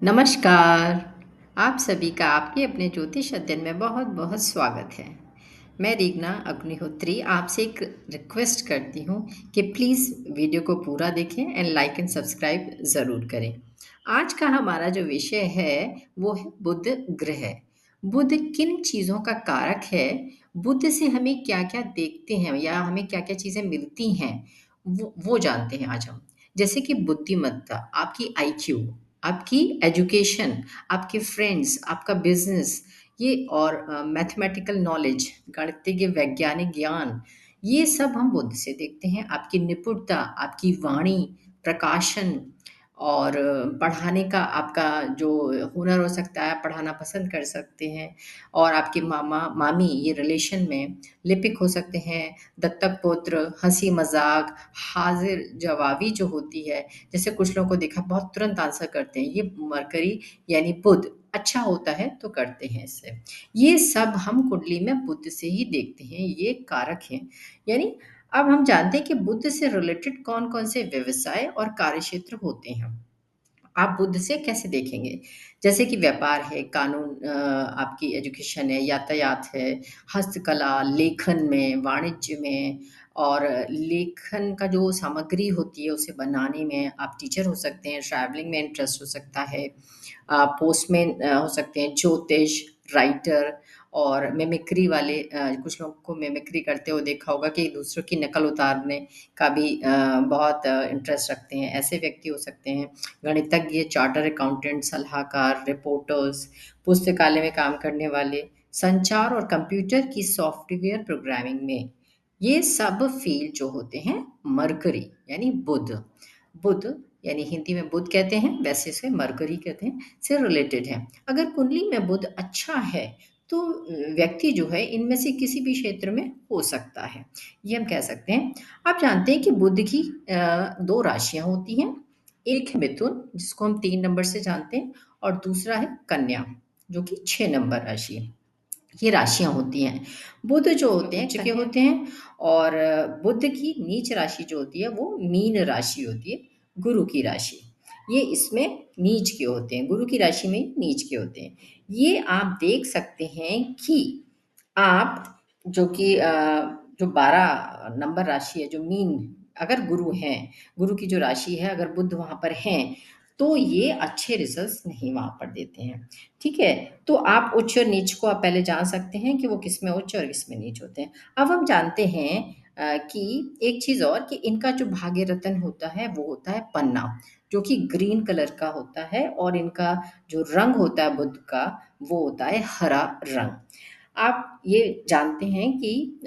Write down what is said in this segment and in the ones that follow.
नमस्कार। आप सभी का आपके अपने ज्योतिष अध्ययन में बहुत-बहुत स्वागत है। मैं रीना अग्निहोत्री आपसे एक रिक्वेस्ट करती हूँ कि प्लीज़ वीडियो को पूरा देखें एंड लाइक एंड सब्सक्राइब ज़रूर करें। आज का हमारा जो विषय है, वो है बुध ग्रह। बुध किन चीज़ों का कारक है? बुध से हमें क्या-क्या देखते हैं या हमें क्या-क्या चीज़ें मिलती हैं, वो जानते हैं आज हम। जैसे कि बुद्धिमत्ता, आपकी आईक्यू, आपकी एजुकेशन, आपके फ्रेंड्स, आपका बिज़नेस, ये और मैथमेटिकल नॉलेज, गणितीय वैज्ञानिक ज्ञान, ये सब हम बुद्ध से देखते हैं। आपकी निपुणता, आपकी वाणी, प्रकाशन और पढ़ाने का आपका जो हुनर हो सकता है, पढ़ाना पसंद कर सकते हैं और आपके मामा-मामी ये रिलेशन में लिपिक हो सकते हैं, दत्तक पुत्र, हँसी-मज़ाक, हाज़िर-जवाबी जो होती है, जैसे कुछ लोगों को देखा बहुत तुरंत आंसर करते हैं, ये मरकरी यानी बुध अच्छा होता है तो करते हैं इससे। ये सब हम कुंडली में बुध से ही देखते हैं, ये कारक हैं। यानी अब हम जानते हैं कि बुध से रिलेटेड कौन-कौन से व्यवसाय और कार्यक्षेत्र होते हैं। आप बुध से कैसे देखेंगे? जैसे कि व्यापार है, कानून आपकी एजुकेशन है, यातायात है, हस्तकला, लेखन में, वाणिज्य में और लेखन का जो सामग्री होती है, उसे बनाने में आप टीचर हो सकते हैं, ट्रैवलिंग में इंटरेस्ट हो सकता है, पोस्टमैन हो सकते हैं, ज्योतिष, राइटर और मिमिक्री वाले कुछ लोगों को मिमिक्री करते हुए देखा होगा कि दूसरों की नकल उतारने का भी बहुत इंटरेस्ट रखते हैं, ऐसे व्यक्ति हो सकते हैं। गणितज्ञ, चार्टर अकाउंटेंट, सलाहकार, रिपोर्टर्स, पुस्तकालय में काम करने वाले, संचार और कंप्यूटर की सॉफ्टवेयर प्रोग्रामिंग में, ये सब फ़ील्ड जो होते हैं मरकरी यानी बुध। बुध यानी हिंदी में बुध कहते हैं, वैसे इसे मरकरी कहते हैं, से रिलेटेड है। अगर कुंडली में बुध अच्छा है, तो व्यक्ति जो है इनमें से किसी भी क्षेत्र में हो सकता है, ये हम कह सकते हैं। आप जानते हैं कि बुध की 2 राशियाँ होती हैं, एक है मिथुन जिसको हम 3 नंबर से जानते हैं और दूसरा है कन्या, जो कि 6 नंबर राशि है। ये राशियाँ होती हैं। बुध जो होते हैं उच्च के होते हैं और बुध की नीच राशि जो होती है वो मीन राशि होती है, गुरु की राशि। ये इसमें नीच के होते हैं, गुरु की राशि में नीच के होते हैं। ये आप देख सकते हैं कि आप जो कि जो 12 नंबर राशि है, जो मीन अगर गुरु हैं, गुरु की जो राशि है अगर बुध वहाँ पर हैं, तो ये अच्छे रिज़ल्ट्स नहीं वहाँ पर देते हैं। ठीक है? तो आप उच्च और नीच को आप पहले जान सकते हैं कि वो किसमें उच्च और किसमें नीच होते हैं। अब हम जानते हैं कि एक चीज़ और कि इनका जो भाग्य रत्न होता है वो होता है पन्ना, जो कि ग्रीन कलर का होता है और इनका जो रंग होता है बुध का वो होता है हरा रंग। आप ये जानते हैं कि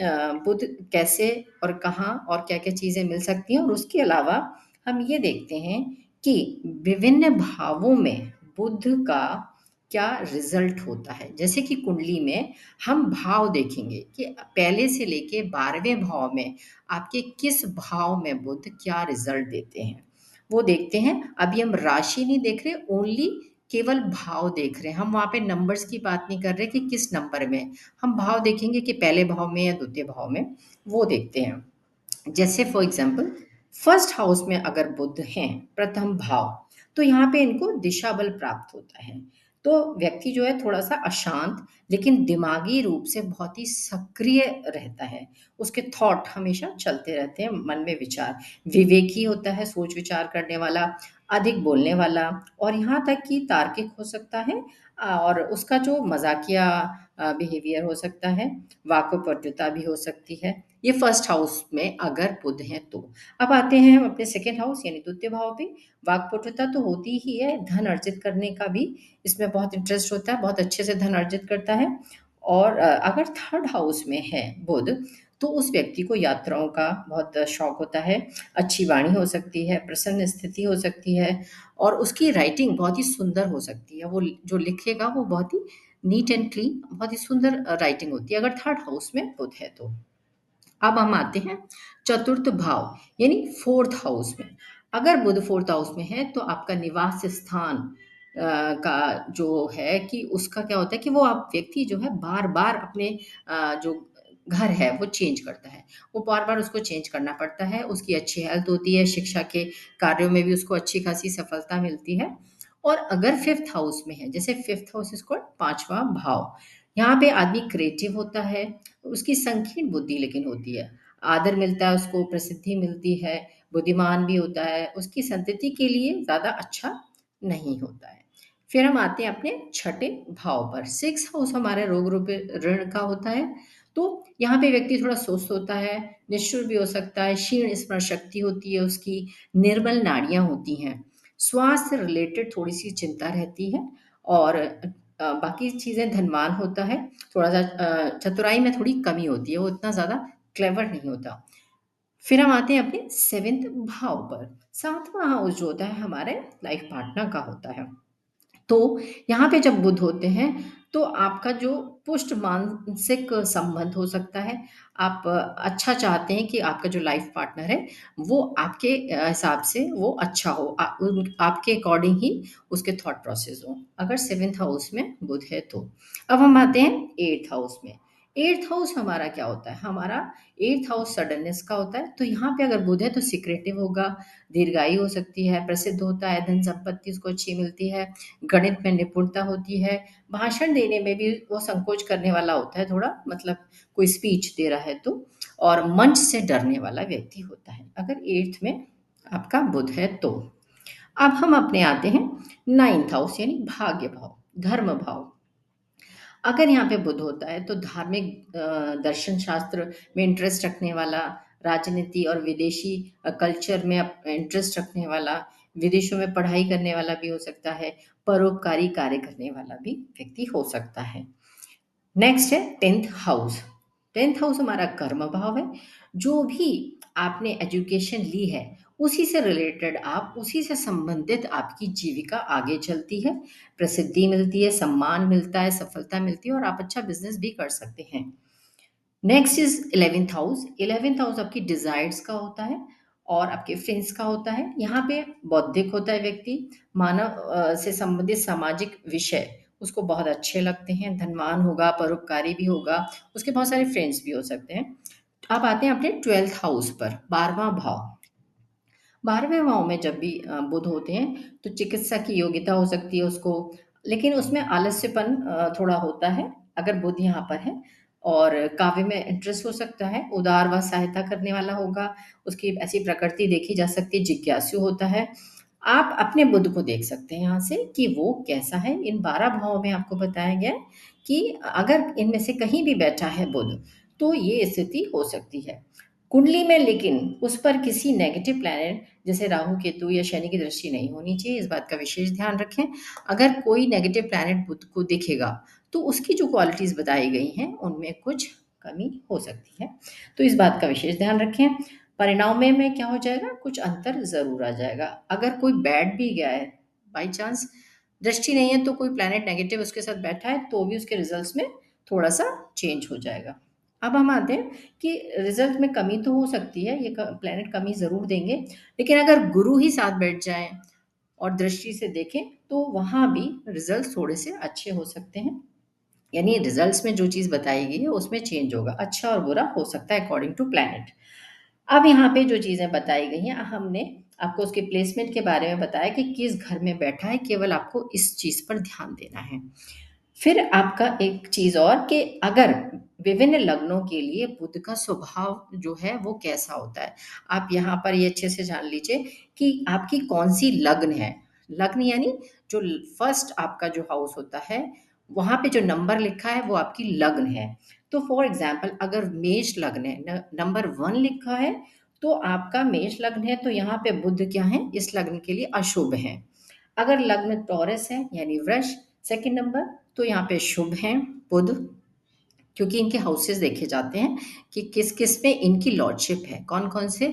बुध कैसे और कहाँ और क्या-क्या चीज़ें मिल सकती हैं और उसके अलावा हम ये देखते हैं कि विभिन्न भावों में बुध का क्या रिज़ल्ट होता है। जैसे कि कुंडली में हम भाव देखेंगे कि पहले से लेके 12वें भाव में आपके किस भाव में बुध क्या रिज़ल्ट देते हैं, वो देखते हैं। अभी हम राशि नहीं देख रहे, ओनली केवल भाव देख रहे हैं। हम वहाँ पे नंबर्स की बात नहीं कर रहे कि किस नंबर में, हम भाव देखेंगे कि पहले भाव में या द्वितीय भाव में, वो देखते हैं। जैसे फॉर एग्ज़ाम्पल फर्स्ट हाउस में अगर बुध हैं, प्रथम भाव, तो यहाँ पे इनको दिशा बल प्राप्त होता है। तो व्यक्ति जो है थोड़ा-सा अशांत लेकिन दिमागी रूप से बहुत ही सक्रिय रहता है। उसके थॉट हमेशा चलते रहते हैं, मन में विचार। विवेकी होता है, सोच-विचार करने वाला, अधिक बोलने वाला और यहाँ तक कि तार्किक हो सकता है और उसका जो मज़ाकिया बिहेवियर हो सकता है, वाक्पटुता भी हो सकती है। ये फर्स्ट हाउस में अगर बुध हैं तो। अब आते हैं हम अपने सेकंड हाउस यानी द्वितीय भाव पे। वाक्पटुता तो होती ही है, धन अर्जित करने का भी इसमें बहुत इंटरेस्ट होता है, बहुत अच्छे से धन अर्जित करता है और अगर थर्ड हाउस में है बुध, तो उस व्यक्ति को यात्राओं का बहुत शौक होता है, अच्छी वाणी हो सकती है, प्रसन्न स्थिति हो सकती है और उसकी राइटिंग बहुत ही सुंदर हो सकती है। वो जो लिखेगा वो बहुत ही नीट एंड क्लीन बहुत ही सुंदर राइटिंग होती है, अगर थर्ड हाउस में बुध है तो। अब हम आते हैं चतुर्थ भाव यानी फोर्थ हाउस में। अगर बुध फोर्थ हाउस में है तो आपका निवास स्थान का जो है कि उसका क्या होता है कि वो आप व्यक्ति जो है बार-बार अपने जो घर है वो चेंज करता है। वो बार-बार उसको चेंज करना पड़ता है, उसकी अच्छी हेल्थ होती है, शिक्षा के कार्यों में भी उसको अच्छी खासी सफलता मिलती है और अगर फिफ्थ हाउस में है, जैसे फिफ्थ हाउस इसको पांचवा भाव, यहाँ पे आदमी क्रिएटिव होता है, उसकी संकीर्ण बुद्धि लेकिन होती है, आदर मिलता है उसको, प्रसिद्धि मिलती है, बुद्धिमान भी होता है, उसकी संतति के लिए ज्यादा अच्छा नहीं होता है। फिर हम आते हैं अपने छठे भाव पर। सिक्स हाउस हमारे रोग रूप ऋण का होता है। तो यहाँ पे व्यक्ति थोड़ा सुस्त होता है, निष्ठुर भी हो सकता है, क्षीण स्मरण शक्ति होती है उसकी, निर्बल नाड़ियां होती हैं, स्वास्थ्य रिलेटेड थोड़ी सी चिंता रहती है, और बाकी चीजें धनवान होता है, थोड़ा सा चतुराई में थोड़ी कमी होती है, वो इतना ज्यादा क्लेवर नहीं होता। फिर हम आते हैं अपने सेवेंथ भाव पर। सातवां हाउस जो होता है हमारे लाइफ पार्टनर का होता है। तो यहाँ पे जब बुध होते हैं, तो आपका जो पुष्ट मानसिक संबंध हो सकता है। आप अच्छा चाहते हैं कि आपका जो लाइफ पार्टनर है वो आपके हिसाब से वो अच्छा हो, आपके अकॉर्डिंग ही उसके थॉट प्रोसेस हो, अगर सेवेंथ हाउस में बुध है तो। अब हम आते हैं एट्थ हाउस में। एट्थ हाउस हमारा क्या होता है, हमारा एट्थ हाउस सडननेस का होता है। तो यहाँ पे अगर बुध है तो सिक्रेटिव होगा, दीर्घायु हो सकती है, प्रसिद्ध होता है, धन संपत्ति उसको अच्छी मिलती है, गणित में निपुणता होती है, भाषण देने में भी वो संकोच करने वाला होता है थोड़ा, मतलब कोई स्पीच दे रहा है तो, और मंच से डरने वाला व्यक्ति होता है अगर एट्थ में आपका बुध है तो। अब हम अपने आते हैं नाइन्थ हाउस यानी भाग्य भाव, धर्म भाव। अगर यहाँ पे बुध होता है तो धार्मिक दर्शन शास्त्र में इंटरेस्ट रखने वाला, राजनीति और विदेशी कल्चर में इंटरेस्ट रखने वाला, विदेशों में पढ़ाई करने वाला भी हो सकता है, परोपकारी कार्य करने वाला भी व्यक्ति हो सकता है। नेक्स्ट है टेंथ हाउस। टेंथ हाउस हमारा कर्म भाव है। जो भी आपने एजुकेशन ली है उसी से रिलेटेड, आप उसी से संबंधित आपकी जीविका आगे चलती है, प्रसिद्धि मिलती है, सम्मान मिलता है, सफलता मिलती है, और आप अच्छा बिजनेस भी कर सकते हैं। Next is eleventh house. Eleventh house आपकी डिजायर्स का होता है और आपके फ्रेंड्स का होता है। यहाँ पे बौद्धिक होता है व्यक्ति, मानव से संबंधित सामाजिक विषय उसको बहुत अच्छे लगते हैं, धनवान होगा, परोपकारी भी होगा, उसके बहुत सारे फ्रेंड्स भी हो सकते हैं। अब आते हैं अपने ट्वेल्थ हाउस पर, बारहवां भाव। 12वें भाव में जब भी बुध होते हैं तो चिकित्सा की योग्यता हो सकती है उसको, लेकिन उसमें आलस्यपन थोड़ा होता है अगर बुध यहाँ पर है, और काव्य में इंटरेस्ट हो सकता है, उदार व सहायता करने वाला होगा, उसकी ऐसी प्रकृति देखी जा सकती है, जिज्ञासु होता है। आप अपने बुध को देख सकते हैं यहाँ से कि वो कैसा है। इन 12 भावों में आपको बताया गया है कि अगर इनमें से कहीं भी बैठा है बुध तो ये स्थिति हो सकती है कुंडली में, लेकिन उस पर किसी नेगेटिव प्लैनेट जैसे राहु केतु या शनि की दृष्टि नहीं होनी चाहिए, इस बात का विशेष ध्यान रखें। अगर कोई नेगेटिव प्लैनेट बुध को दिखेगा तो उसकी जो क्वालिटीज बताई गई हैं उनमें कुछ कमी हो सकती है, तो इस बात का विशेष ध्यान रखें। परिणाम में क्या हो जाएगा, कुछ अंतर जरूर आ जाएगा। अगर कोई बैठ भी गया है, बाई चांस दृष्टि नहीं है तो कोई प्लैनेट नेगेटिव उसके साथ बैठा है तो भी उसके रिजल्ट्स में थोड़ा सा चेंज हो जाएगा। अब हम आते हैं कि रिजल्ट में कमी तो हो सकती है, ये प्लैनेट कमी ज़रूर देंगे, लेकिन अगर गुरु ही साथ बैठ जाएं और दृष्टि से देखें तो वहाँ भी रिजल्ट थोड़े से अच्छे हो सकते हैं। यानी रिजल्ट्स में जो चीज़ बताई गई है उसमें चेंज होगा, अच्छा और बुरा हो सकता है अकॉर्डिंग टू प्लैनेट। अब यहाँ पे जो चीज़ें बताई गई हैं, हमने आपको उसके प्लेसमेंट के बारे में बताया कि किस घर में बैठा है, केवल आपको इस चीज़ पर ध्यान देना है। फिर आपका एक चीज और कि अगर विभिन्न लग्नों के लिए बुध का स्वभाव जो है वो कैसा होता है, आप यहाँ पर ये अच्छे से जान लीजिए कि आपकी कौन सी लग्न है। लग्न यानी जो फर्स्ट आपका जो हाउस होता है वहां पे जो नंबर लिखा है वो आपकी लग्न है। तो फॉर एग्जाम्पल अगर मेष लग्न है, नंबर 1 लिखा है, तो आपका मेष लग्न है, तो यहाँ पे बुध क्या है, इस लग्न के लिए अशुभ है। अगर लग्न टॉरस है यानी वृष, सेकंड नंबर, तो यहाँ पे शुभ हैं बुध, क्योंकि इनके हाउसेस देखे जाते हैं कि किस किस में इनकी लॉर्डशिप है, कौन कौन से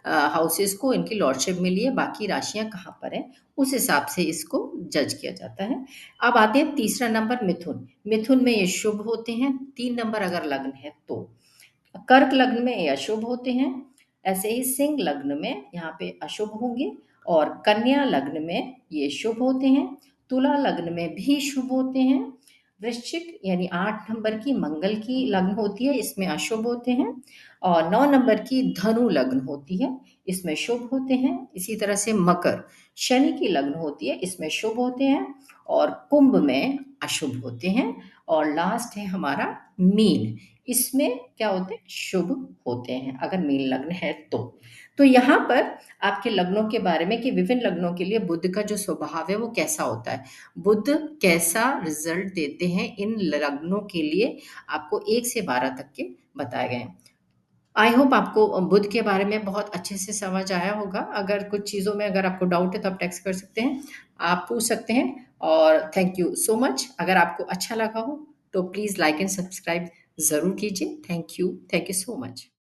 हाउसेस को इनकी लॉर्डशिप मिली है, बाकी राशियां कहाँ पर हैं, उस हिसाब से इसको जज किया जाता है। अब आते हैं तीसरा नंबर मिथुन। मिथुन में ये शुभ होते हैं, 3 नंबर अगर लग्न है तो। कर्क लग्न में ये अशुभ होते हैं, ऐसे ही सिंह लग्न में यहाँ पे अशुभ होंगे, और कन्या लग्न में ये शुभ होते हैं, तुला लग्न में भी शुभ होते हैं, वृश्चिक यानी 8 नंबर की मंगल की लग्न होती है, इसमें अशुभ होते हैं। और 9 नंबर की धनु लग्न होती है, इसमें शुभ होते हैं। इसी तरह से मकर शनि की लग्न होती है, इसमें शुभ होते हैं। और कुंभ में अशुभ होते हैं। और लास्ट है हमारा मीन, इसमें क्या होते हैं, शुभ होते हैं अगर मीन लग्न है तो यहाँ पर आपके लग्नों के बारे में कि विभिन्न लग्नों के लिए बुध का जो स्वभाव है वो कैसा होता है, बुध कैसा रिजल्ट देते हैं इन लग्नों के लिए, आपको 1 से 12 तक के बताए गए हैं। आई होप आपको बुध के बारे में बहुत अच्छे से समझ आया होगा। अगर कुछ चीज़ों में अगर आपको डाउट है तो आप टेक्स्ट कर सकते हैं, आप पूछ सकते हैं। और थैंक यू सो मच। अगर आपको अच्छा लगा हो तो प्लीज़ लाइक एंड सब्सक्राइब ज़रूर कीजिए। Thank you so much.